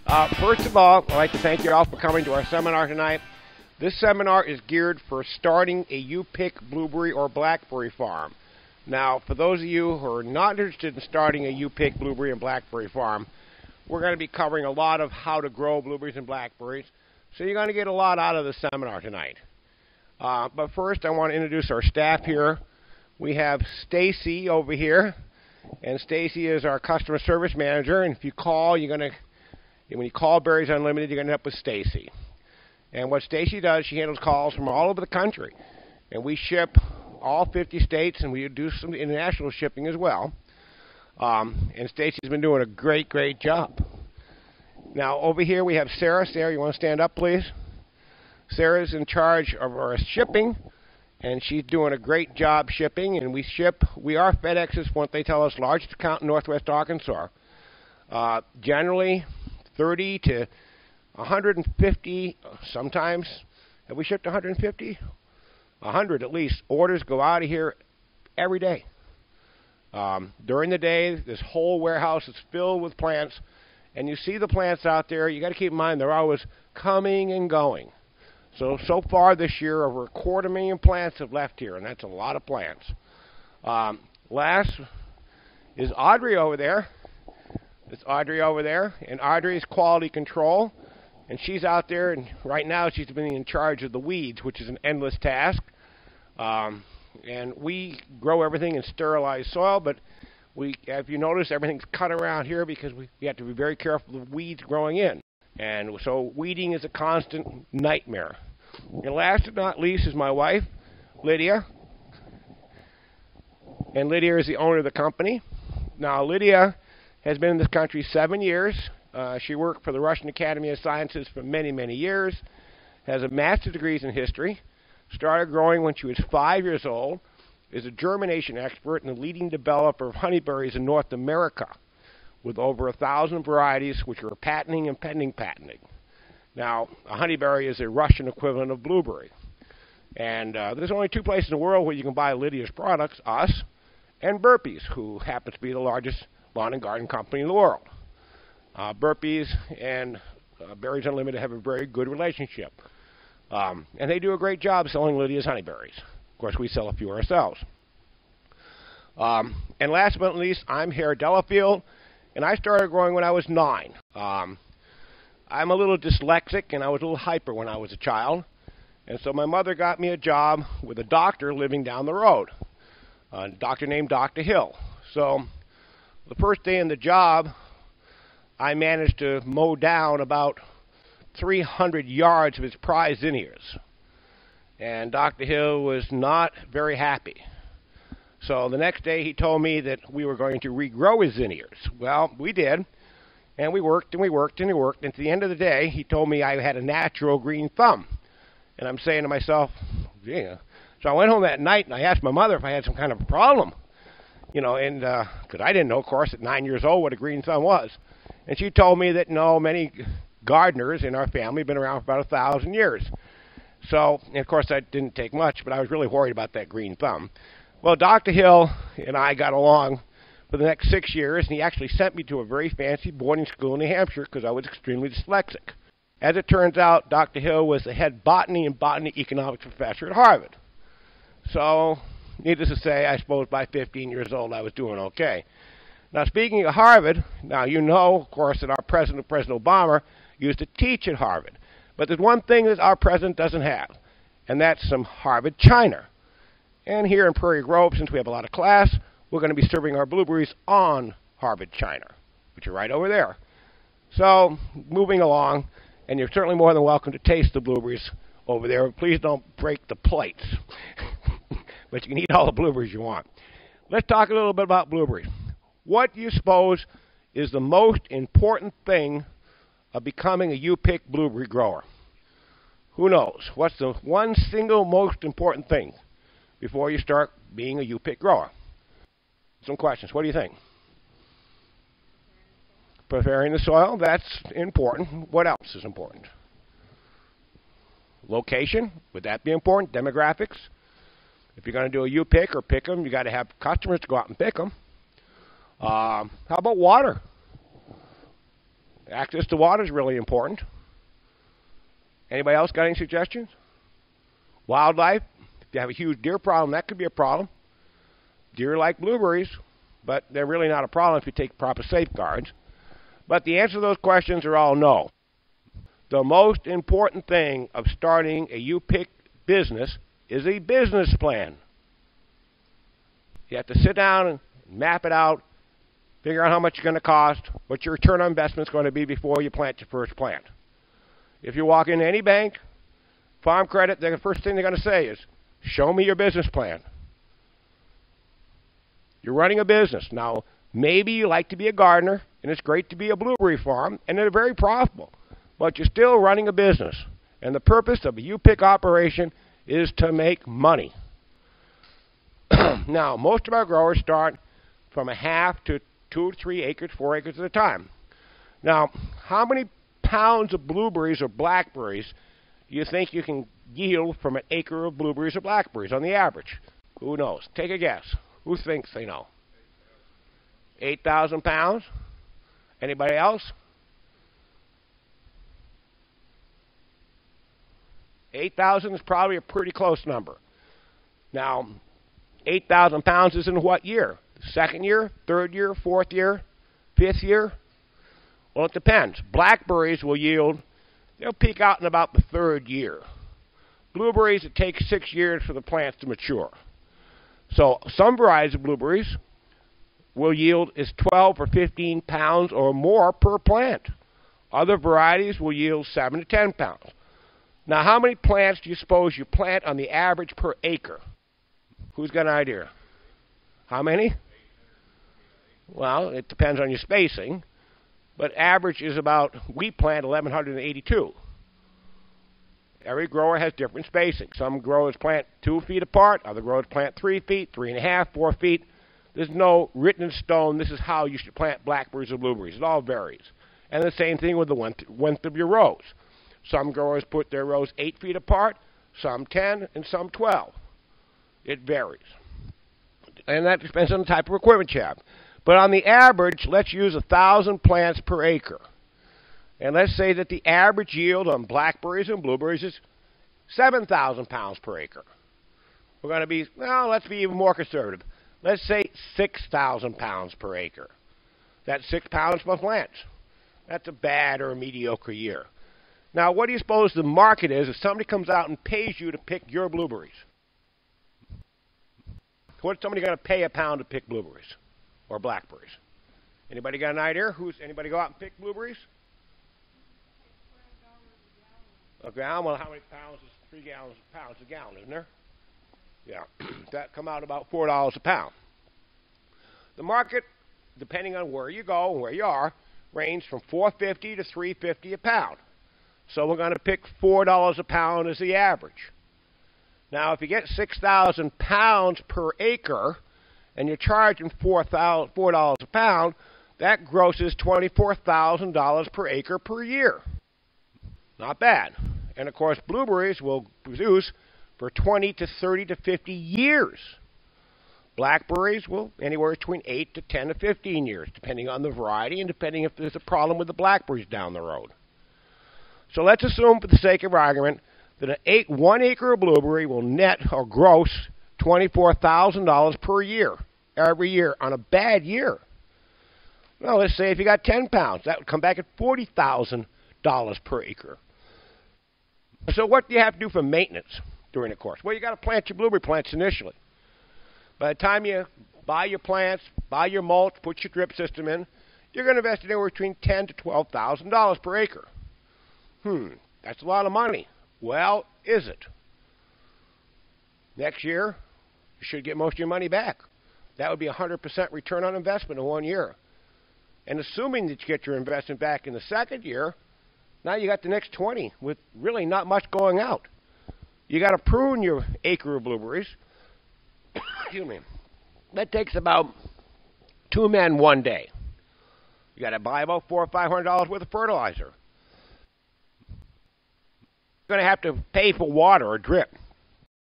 First of all, I'd like to thank you all for coming to our seminar tonight. This seminar is geared for starting a U-pick blueberry or blackberry farm. Now, for those of you who are not interested in starting a U-pick blueberry and blackberry farm, we're going to be covering a lot of how to grow blueberries and blackberries, so you're going to get a lot out of the seminar tonight. But first, I want to introduce our staff here. We have Stacy over here, and Stacy is our customer service manager. And if you call, when you call Berries Unlimited, you're going to end up with Stacy. And what Stacy does, she handles calls from all over the country, and we ship all 50 states, and we do some international shipping as well. And Stacy's been doing a great job. Now, over here we have Sarah. Sarah, you want to stand up, please? Sarah's in charge of our shipping, and she's doing a great job shipping. And we are FedEx's, what they tell us, largest account in Northwest Arkansas. Generally, 30 to 150, sometimes. Have we shipped 150? 100 at least. Orders go out of here every day. During the day, this whole warehouse is filled with plants, and you see the plants out there. You got to keep in mind they're always coming and going. So far this year, over 250,000 plants have left here, and that's a lot of plants. Last is Audrey over there. It's Audrey over there, and Audrey's quality control, and she's out there, and right now she's been in charge of the weeds, which is an endless task. And we grow everything in sterilized soil, but if you notice, everything's cut around here because we have to be very careful of weeds growing in. And so weeding is a constant nightmare. And last but not least is my wife, Lydia. And Lydia is the owner of the company. Now, Lydia has been in this country 7 years. She worked for the Russian Academy of Sciences for many years, has a master's degree in history, started growing when she was 5 years old, is a germination expert and the leading developer of honeyberries in North America, with over 1,000 varieties which are patenting and pending patenting. Now, a honeyberry is a Russian equivalent of blueberry. And there's only two places in the world where you can buy Lydia's products, us and Burpees, who happens to be the largest lawn and garden company in the world. Burpees and Berries Unlimited have a very good relationship. And they do a great job selling Lydia's honeyberries. Of course, we sell a few ourselves. And last but not least, I'm Harry Delafield, and I started growing when I was 9. I'm a little dyslexic, and I was a little hyper when I was a child. And so my mother got me a job with a doctor living down the road, a doctor named Dr. Hill. So the first day in the job, I managed to mow down about 300 yards of his prize zinnias. And Dr. Hill was not very happy. So the next day he told me that we were going to regrow his zinnias. Well, we did. And we worked and we worked and we worked. And at the end of the day, he told me I had a natural green thumb. And I'm saying to myself, yeah. So I went home that night and I asked my mother if I had some kind of a problem. And because I didn't know, of course, at 9 years old what a green thumb was. And she told me that, no, many gardeners in our family have been around for about 1,000 years. So, and of course, that didn't take much, but I was really worried about that green thumb. Well, Dr. Hill and I got along for the next 6 years, and he actually sent me to a very fancy boarding school in New Hampshire because I was extremely dyslexic. As it turns out, Dr. Hill was the head botany and botany economics professor at Harvard. So, needless to say, I suppose by 15 years old I was doing okay. Now, speaking of Harvard, now you know, of course, that our president, President Obama, used to teach at Harvard. But there's one thing that our president doesn't have, and that's some Harvard china. And here in Prairie Grove, since we have a lot of class, we're going to be serving our blueberries on Harvard china, which are right over there. So, moving along, and you're certainly more than welcome to taste the blueberries over there. Please don't break the plates. But you can eat all the blueberries you want. Let's talk a little bit about blueberries. What do you suppose is the most important thing of becoming a U-pick blueberry grower? Who knows? What's the one single most important thing before you start being a U-pick grower? Some questions. What do you think? Preparing the soil, that's important. What else is important? Location, would that be important? Demographics? If you're going to do a U-pick or pick them, you got to have customers to go out and pick them. How about water? Access to water is really important. Anybody else got any suggestions? Wildlife. If you have a huge deer problem, that could be a problem. Deer like blueberries, but they're really not a problem if you take proper safeguards. But the answer to those questions are all no. The most important thing of starting a U-Pick business is a business plan. You have to sit down and map it out, figure out how much it's going to cost, what your return on investment is going to be before you plant your first plant. If you walk into any bank, Farm Credit, the first thing they're going to say is, show me your business plan. You're running a business. Now, maybe you like to be a gardener, and it's great to be a blueberry farm, and they're very profitable. But you're still running a business. And the purpose of a U-Pick operation is to make money. Now, most of our growers start from a half to 2 to 3 acres, 4 acres at a time. Now, how many pounds of blueberries or blackberries do you think you can yield from an acre of blueberries or blackberries on the average? Who knows? Take a guess. Who thinks they know? 8,000 pounds? Anybody else? 8,000 is probably a pretty close number. Now, 8,000 pounds is in what year? Second year, third year, fourth year, fifth year? Well, it depends. Blackberries will yield, they'll peak out in about the third year. Blueberries, it takes 6 years for the plants to mature. So some varieties of blueberries will yield as 12 or 15 pounds or more per plant. Other varieties will yield 7 to 10 pounds. Now, how many plants do you suppose you plant on the average per acre? Who's got an idea? How many? Well, it depends on your spacing, but average is about, we plant 1,182. Every grower has different spacing. Some growers plant 2 feet apart, other growers plant 3 feet, 3.5, 4 feet. There's no written in stone, this is how you should plant blackberries or blueberries. It all varies. And the same thing with the length of your rows. Some growers put their rows 8 feet apart, some 10, and some 12. It varies. And that depends on the type of equipment you have. But on the average, let's use 1,000 plants per acre. And let's say that the average yield on blackberries and blueberries is 7,000 pounds per acre. We're going to be, well, let's be even more conservative. Let's say 6,000 pounds per acre. That's 6 pounds per plant. That's a bad or a mediocre year. Now, what do you suppose the market is if somebody comes out and pays you to pick your blueberries? What's somebody going to pay a pound to pick blueberries or blackberries? Anybody got an idea? Anybody go out and pick blueberries? A gallon? Well, how many pounds is 3 gallons? Pounds a gallon, isn't there? Yeah, that come out about $4 a pound. The market, depending on where you go and where you are, range from $4.50 to $3.50 a pound. So we're going to pick $4 a pound as the average. Now, if you get 6,000 pounds per acre, and you're charging $4 a pound, that grosses $24,000 per acre per year. Not bad. And of course, blueberries will produce for 20 to 30 to 50 years. Blackberries will anywhere between 8 to 10 to 15 years, depending on the variety and depending if there's a problem with the blackberries down the road. So let's assume, for the sake of argument, that 1 acre of blueberry will net or gross $24,000 per year, every year, on a bad year. Well, let's say if you got 10 pounds, that would come back at $40,000 per acre. So what do you have to do for maintenance during the course? Well, you got to plant your blueberry plants initially. By the time you buy your plants, buy your mulch, put your drip system in, you're going to invest anywhere between $10,000 to $12,000 per acre. That's a lot of money. Well, is it? Next year, you should get most of your money back. That would be 100% return on investment in 1 year. And assuming that you get your investment back in the second year, now you got the next 20 with really not much going out. You got to prune your acre of blueberries. Excuse me. That takes about 2 men 1 day. You got to buy about $400 or $500 worth of fertilizer. You're going to have to pay for water or drip.